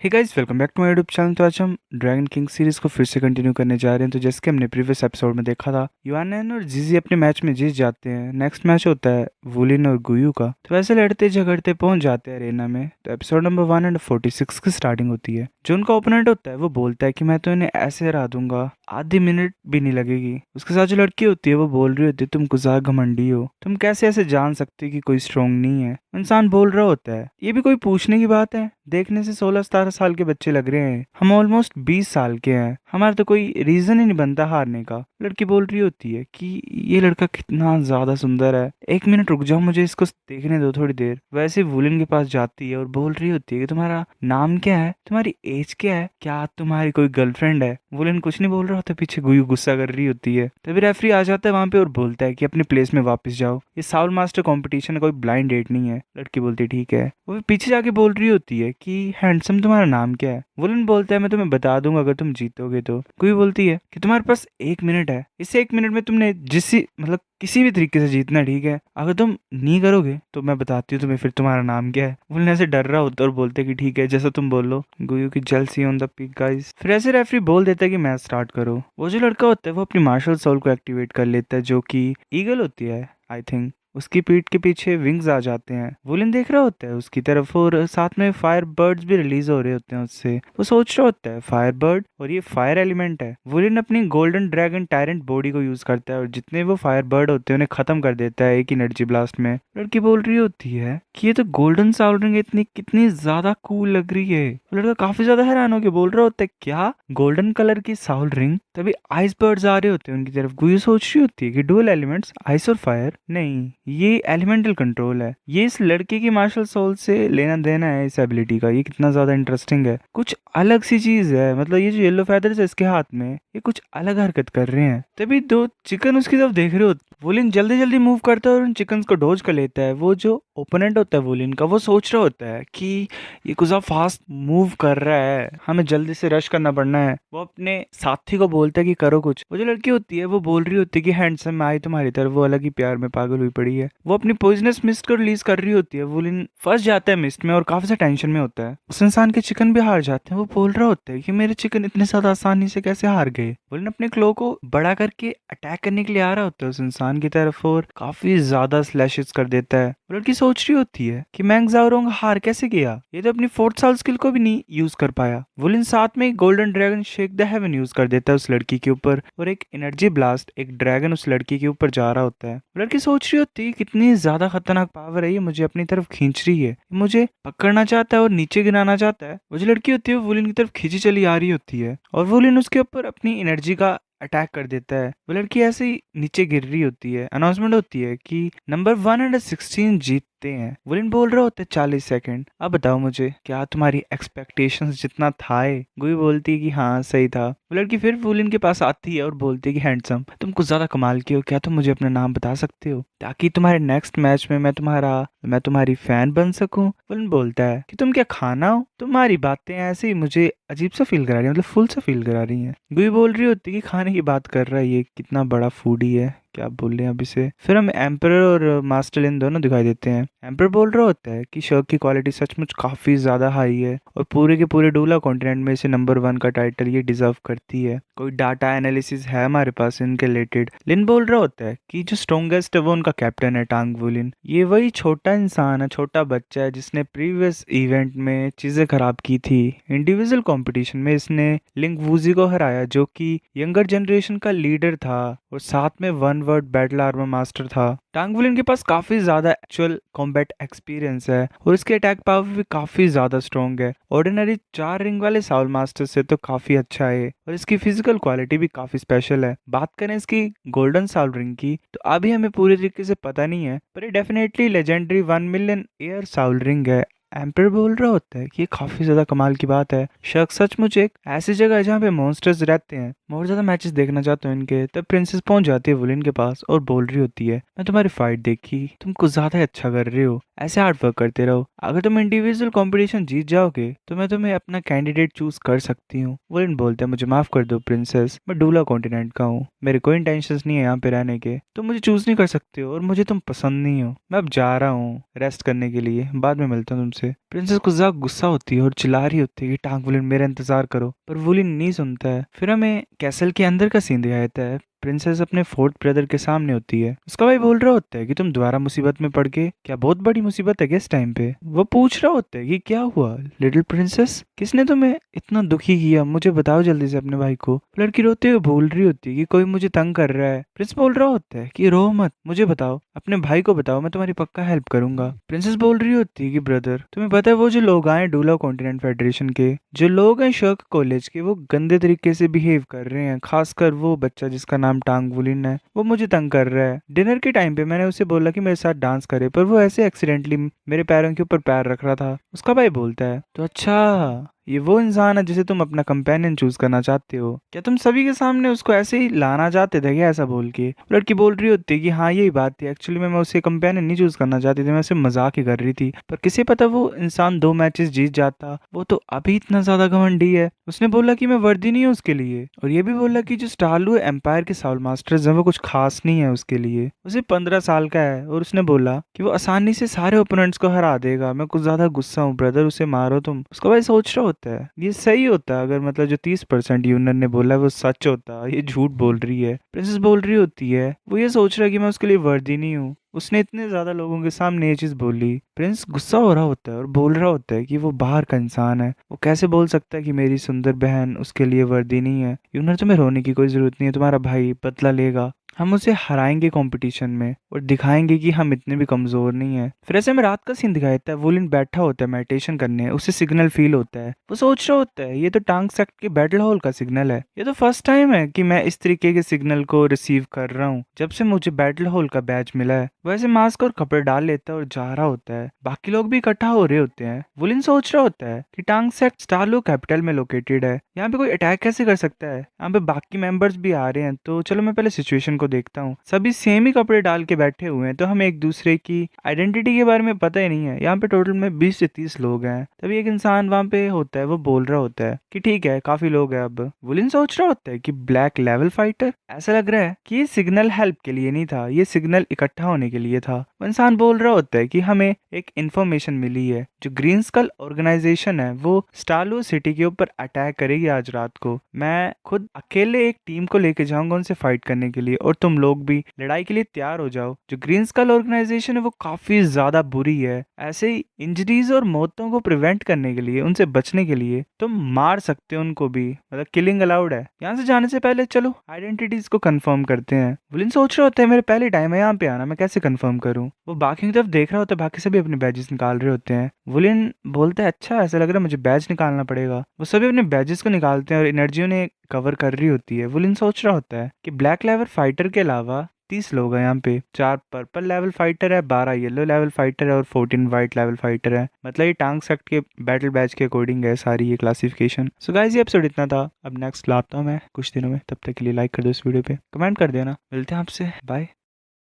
Hey guys, welcome back to my YouTube channel. तो आज हम ड्रैगन किंग सीरीज को फिर से कंटिन्यू करने जा रहे हैं। तो जैसे कि हमने प्रीवियस एपिसोड में देखा था, युआनन और जीजी अपने मैच में जीत जाते हैं। नेक्स्ट मैच होता है वुलिन और गुयू का। तो वैसे लड़ते झगड़ते पहुंच जाते हैं अरेना में। तो एपिसोड नंबर 146 की स्टार्टिंग होती है। जो उनका ओपोनेंट होता है वो बोलता है कि मैं तो इन्हें ऐसे हरा दूंगा, आधी मिनट भी नहीं लगेगी। उसके साथ जो लड़की होती है वो बोल रही होती है, तुम गुजार घमंडी हो, तुम कैसे ऐसे जान सकते हो कि कोई स्ट्रांग नहीं है। इंसान बोल रहा होता है, ये भी कोई पूछने की बात है, देखने से 16-17 साल के बच्चे लग रहे हैं, हम ऑलमोस्ट 20 साल के हैं, हमारा तो कोई रीजन ही नहीं बनता हारने का। लड़की बोल रही होती है कि ये लड़का कितना ज्यादा सुंदर है, एक मिनट रुक जाओ, मुझे इसको देखने दो थोड़ी देर। वैसे वुलिन के पास जाती है और बोल रही होती है कि तुम्हारा नाम क्या है, तुम्हारी एज क्या है, क्या तुम्हारी कोई गर्लफ्रेंड है। वुलिन कुछ नहीं बोल रहा होता, पीछे गुयू गुस्सा कर रही होती है। तभी रेफरी आ जाता है वहां पे और बोलता है कि अपने प्लेस में वापस जाओ, ये साउल मास्टर कंपटीशन है, कोई ब्लाइंड डेट नहीं है। लड़की बोलती है ठीक है। वो पीछे जाके बोल रही होती है कि हैंडसम तुम्हारा नाम क्या है। वुलन बोलता है मैं तुम्हें बता दूंगा अगर तुम जीतोगे तो। कोई बोलती है कि तुम्हारे पास 1 मिनट है, इस 1 मिनट में तुमने किसी भी तरीके से जीतना है, ठीक है, अगर तुम नहीं करोगे तो मैं बताती हूँ तुम्हें फिर तुम्हारा नाम क्या है। वुलन ऐसे डर रहा होता है और बोलते कि ठीक है जैसा तुम बोलो। गुयू की jealousy on the peak guys. फिर ऐसे रेफरी बोल देता है कि मैच स्टार्ट करो। वो जो लड़का होता है वो अपनी मार्शल सोल को एक्टिवेट कर लेता है, जो कि ईगल होती है आई थिंक। उसकी पीठ के पीछे विंग्स आ जाते हैं। वुलिन देख रहा होता है उसकी तरफ और साथ में फायर बर्ड्स भी रिलीज हो रहे होते हैं उससे। वो सोच रहा होता है फायर बर्ड और ये फायर एलिमेंट है। वुलिन अपनी गोल्डन ड्रैगन टायरेंट बॉडी को यूज करता है और जितने वो फायर बर्ड होते हैं उन्हें खत्म कर देता है एक एनर्जी ब्लास्ट में। लड़की बोल रही होती है कि ये तो गोल्डन साउंडिंग इतनी कितनी ज्यादा कूल लग रही है। लड़का काफी ज्यादा हैरान होकर बोल रहा होता है क्या गोल्डन कलर की साउल रिंग। तभी आइस बर्ड्स आ रहे होते हैं उनकी तरफ। गुयू सोच रही होती है कि डुअल एलिमेंट्स आइस और फायर नहीं, ये एलिमेंटल कंट्रोल है। ये इस लड़के की मार्शल सोल से लेना देना है इस एबिलिटी का। ये कितना ज्यादा इंटरेस्टिंग है, कुछ अलग सी चीज है। मतलब ये जो येलो फेदर्स है इसके हाथ में, ये कुछ अलग हरकत कर रहे हैं। तभी दो चिकन उसकी तरफ देख रहे होते। वुलिन जल्दी जल्दी मूव करता है और उन चिकन्स को डोज कर लेता है। वो जो ओपोनेंट होता है वुलिन का, वो सोच रहा होता है कि ये कुछ फास्ट मूव कर रहा है, हमें जल्दी से रश करना पड़ना है। वो अपने साथी को बोलता है कि करो कुछ। वो जो लड़की होती है वो बोल रही होती है कि हैंडसम मैं आई तुम्हारी तरफ, वो अलग ही प्यार में पागल हुई पड़ी है। वो अपनी पॉइजनस मिस्ट को रिलीज कर रही होती है। वुलिन फंस जाता है मिस्ट में और काफी सा टेंशन में होता है। उस इंसान के चिकन भी हार जाते हैं। वो बोल रहा होता है कि मेरे चिकन इतने ज्यादा आसानी से कैसे हार गए। वुलिन अपने क्लो को बड़ा करके अटैक करने के लिए आ रहा होता है उस इंसान की तरफ और काफी ज्यादा स्लैशेस कर देता है। वो लड़की सोच रही होती है कि मैंग ज़ाओरोंग हार कैसे गया, ये तो अपनी फोर्थ साल स्किल को भी नहीं यूज कर पाया। वुलिन साथ में golden dragon shake the heaven use कर देता है उस लड़की के ऊपर और एक एनर्जी ब्लास्ट, एक ड्रैगन उस लड़की के ऊपर जा रहा होता है। लड़की सोच रही होती है कितनी ज्यादा खतरनाक पावर है, ये मुझे अपनी तरफ खींच रही है, मुझे पकड़ना चाहता है और नीचे गिराना चाहता है। वो जो लड़की होती है वो वुलिन की तरफ खींची चली आ रही होती है और वुलिन उसके ऊपर अपनी एनर्जी का अटैक कर देता है। वो लड़की ऐसे ही नीचे गिर रही होती है। अनाउंसमेंट होती है कि नंबर 116 जीतते हैं। वुलिन बोल रहा होता है 40 सेकंड। अब बताओ मुझे क्या तुम्हारी एक्सपेक्टेशंस जितना था है। गुई बोलती है कि हाँ सही था। वो लड़की फिर वुलिन के पास आती है और बोलती है कि हैंडसम तुम कुछ ज्यादा कमाल की हो, क्या तुम मुझे अपना नाम बता सकते हो ताकि तुम्हारे नेक्स्ट मैच में मैं तुम्हारी फैन बन सकूं। वुलिन बोलता है कि तुम क्या खाना हो, तुम्हारी बातें ऐसे ही मुझे अजीब सा फील करा रही है, मतलब फुल सा फील करा रही है। गुई बोल रही होती है कि खाने की बात कर रहा है, ये कितना बड़ा फूडी है, क्या बोल रहे हैं अब इसे। फिर हम एम्परर और मास्टर लिन दोनों दिखाई देते हैं। एम्परर बोल रहा होता है कि शर्क की क्वालिटी सचमुच काफी ज्यादा हाई है और पूरे के पूरे डूला कॉन्टिनेंट में इसे नंबर 1 का टाइटल ये डिजर्व करती है। कोई डाटा एनालिसिस है हमारे पास इनके रिलेटेड। लिन बोल रहा होता है कि जो स्ट्रॉन्गेस्ट है वो उनका कैप्टन है टांग वुलिन। ये वही छोटा इंसान है, छोटा बच्चा है जिसने प्रीवियस इवेंट में चीजें खराब की थी। इंडिविजुअल कंपटीशन में इसने लिंग वूजी को हराया जो कि यंगर जनरेशन का लीडर था और साथ में one word battle armour master था। टांग वुलिन के पास काफी ज्यादा एक्चुअल कॉम्बैट एक्सपीरियंस है और इसके अटैक पावर भी काफी ज्यादा स्ट्रॉन्ग है। ऑर्डिनरी 4 रिंग वाले साउल मास्टर से तो काफी अच्छा है और इसकी फिजिकल क्वालिटी भी काफी स्पेशल है। बात करें इसकी गोल्डन साउल रिंग की तो अभी हमें पूरी तरीके से पता नहीं है, पर ये definitely legendary 1 million year Saul ring है। एम्पर बोल रहा होता है कि ये काफी ज्यादा कमाल की बात है, शक सचमुच एक ऐसी जगह है जहाँ पे मॉन्स्टर्स रहते हैं। मैं और ज्यादा मैचेस देखना चाहता हूँ इनके। तब प्रिंसेस पहुंच जाती है वुलिन के पास और बोल रही होती है मैं तुम्हारी फाइट देखी, तुम कुछ ज्यादा ही अच्छा कर रहे हो, ऐसे हार्ड वर्क करते रहो, अगर तुम इंडिविजुअल कंपटीशन जीत जाओगे तो मैं तुम्हें अपना कैंडिडेट चूज कर सकती हूँ। वुलिन बोलते हैं मुझे माफ कर दो प्रिंसेस, मैं डूला कॉन्टिनेंट का हूँ, मेरे कोई इंटेंशंस नहीं है यहाँ पे रहने के, तुम मुझे चूज नहीं कर सकते हो और मुझे तुम पसंद नहीं हो, मैं अब जा रहा हूँ रेस्ट करने के लिए, बाद में मिलता हूँ तुमसे। प्रिंसेस को ज्यादा गुस्सा होती है और चिल्ला रही होती है कि टांग वुलिन मेरा इंतजार करो, पर वुलिन नहीं सुनता है। फिर हमें कैसल के अंदर का सीन दिखाया जाता है। प्रिंसेस अपने फोर्थ ब्रदर के सामने होती है, उसका भाई बोल रहा होता है कि तुम दोबारा मुसीबत में पड़ गए, क्या बहुत बड़ी मुसीबत है क्या इस टाइम पे। वो पूछ रहा होता है कि क्या हुआ लिटिल प्रिंसेस, किसने तुम्हें इतना दुखी किया, मुझे बताओ जल्दी से अपने भाई को। लड़की रोते हुए बोल रही होती है कि कोई मुझे तंग कर रहा है। प्रिंस बोल रहा होता है कि रो मत, मुझे बताओ, अपने भाई को बताओ, मैं तुम्हारी पक्का हेल्प करूंगा। प्रिंसेस बोल रही होती है कि ब्रदर तुम्हें पता है वो जो लोग आए डूला कॉन्टिनेंट फेडरेशन के, जो लोग हैं शर्क कॉलेज के, वो गंदे तरीके से बिहेव कर रहे हैं, खासकर वो बच्चा जिसका नाम टांग वुलिन है, वो मुझे तंग कर रहा है। डिनर के टाइम पे मैंने उसे बोला कि मेरे साथ डांस करे, पर वो ऐसे एक्सीडेंटली मेरे पैरों के ऊपर पैर रख रहा था। उसका भाई बोलता है तो अच्छा ये वो इंसान है जिसे तुम अपना कंपेनियन चूज करना चाहते हो, क्या तुम सभी के सामने उसको ऐसे ही लाना चाहते थे क्या, ऐसा बोल के। लड़की बोल रही होती है कि हाँ यही बात थी, एक्चुअली मैं उसे कंपेनियन नहीं चूज करना चाहती थी, मैं उसे मजाक ही कर रही थी, पर किसे पता वो इंसान 2 मैचेस जीत जाता, वो तो अभी इतना ज्यादा घमंडी है। उसने बोला कि मैं वर्दी नहीं हूँ उसके लिए, और ये भी बोला कि जो स्टारलू एम्पायर के साउल मास्टर्स हैं वो कुछ खास नहीं है उसके लिए, उसे 15 साल का है, और उसने बोला कि वो आसानी से सारे ओपोनेंट्स को हरा देगा। मैं कुछ ज्यादा गुस्सा हूँ ब्रदर, उसे मारो तुम। उसका भाई सोच रहा होता है ये सही होता अगर मतलब जो 30% यूनियन ने बोला है वो सच होता, ये झूठ बोल रही है। प्रिंसेस बोल रही होती है वो ये सोच रहा है कि मैं उसके लिए वर्दी नहीं हूँ, उसने इतने ज्यादा लोगों के सामने ये चीज बोली। प्रिंस गुस्सा हो रहा होता है और बोल रहा होता है कि वो बाहर का इंसान है, वो कैसे बोल सकता है कि मेरी सुंदर बहन उसके लिए वर्दी नहीं है। यूनर तुम्हें रोने की कोई जरूरत नहीं है, तुम्हारा भाई बदला लेगा, हम उसे हराएंगे कंपटीशन में और दिखाएंगे कि हम इतने भी कमजोर नहीं है। फिर ऐसे में रात का सीन दिखाया जाता है, वुलिन बैठा होता है मेडिटेशन करने, उसे सिग्नल फील होता है, वो सोच रहा होता है ये तो टांग सेक्ट के बैटल हॉल का सिग्नल है, ये तो फर्स्ट टाइम है कि मैं इस तरीके के सिग्नल को रिसीव कर रहा हूँ जब से मुझे बैटल हॉल का बैच मिला है। वैसे मास्क और कपड़े डाल लेता है और जा रहा होता है, बाकी लोग भी इकट्ठा हो रहे होते हैं। वुलिन सोच रहा होता है कि टांग सेक्ट स्टारलो कैपिटल में लोकेटेड है, यहाँ पे कोई अटैक कैसे कर सकता है, यहाँ पे बाकी मेंबर्स भी आ रहे हैं, तो चलो मैं पहले सिचुएशन को देखता हूँ। सभी सेम ही कपड़े डाल के बैठे हुए हैं, तो हमें एक दूसरे की आइडेंटिटी के बारे में पता ही नहीं है। यहाँ पे टोटल में 20 से 30 लोग हैं। तभी एक इंसान वहां पे होता है, वो बोल रहा होता है कि ठीक है काफी लोग हैं अब। वुलिन सोच रहा होता है कि ब्लैक लेवल फाइटर, ऐसा लग रहा है कि ये सिग्नल हेल्प के लिए नहीं था, ये सिग्नल इकट्ठा होने के लिए था। वो इंसान बोल रहा होता है कि हमें एक इंफॉर्मेशन मिली है, जो ग्रीन स्कल ऑर्गेनाइजेशन है वो स्टारलो सिटी के ऊपर अटैक करेगी आज रात को। मैं खुद अकेले एक टीम को लेके जाऊंगा उनसे फाइट करने के लिए, और तुम लोग भी लड़ाई के लिए तैयार हो जाओ। जो ग्रीन स्कल ऑर्गेनाइजेशन है वो काफी ज्यादा बुरी है, ऐसे ही इंजरीज और मौतों को प्रिवेंट करने के लिए, उनसे बचने के लिए तुम मार सकते हो उनको भी, मतलब किलिंग अलाउड है। यहाँ से जाने से पहले चलो आइडेंटिटीज को कंफर्म करते हैं। विलिन सोच रहे होते हैं मेरे पहले टाइम है यहाँ पे आना, मैं कैसे कंफर्म करूँ। वो बाकी की तरफ देख रहा होता है, बाकी सभी अपने बैजेस निकाल रहे होते हैं। विलिन बोलता है अच्छा ऐसा लग रहा है मुझे बैज निकालना पड़ेगा। वो सभी अपने बैजेस को निकालते हैं और एनर्जी उन्हें कवर कर रही होती है। विलिन सोच रहा होता है कि ब्लैक लेवल फाइटर के अलावा 30 लोग हैं यहाँ पे, 4 पर्पल लेवल फाइटर है, 12 येलो लेवल फाइटर है और 14 वाइट लेवल फाइटर है। मतलब ये टांग सेक्ट के बैटल बैच के अकॉर्डिंग है सारी ये क्लासिफिकेशन। सो गाइस ये एपिसोड इतना था, अब नेक्स्ट लाता हूँ मैं कुछ दिनों में, तब तक के लिए लाइक कर दो इस वीडियो पे, कमेंट कर देना, मिलते हैं आपसे, बाय।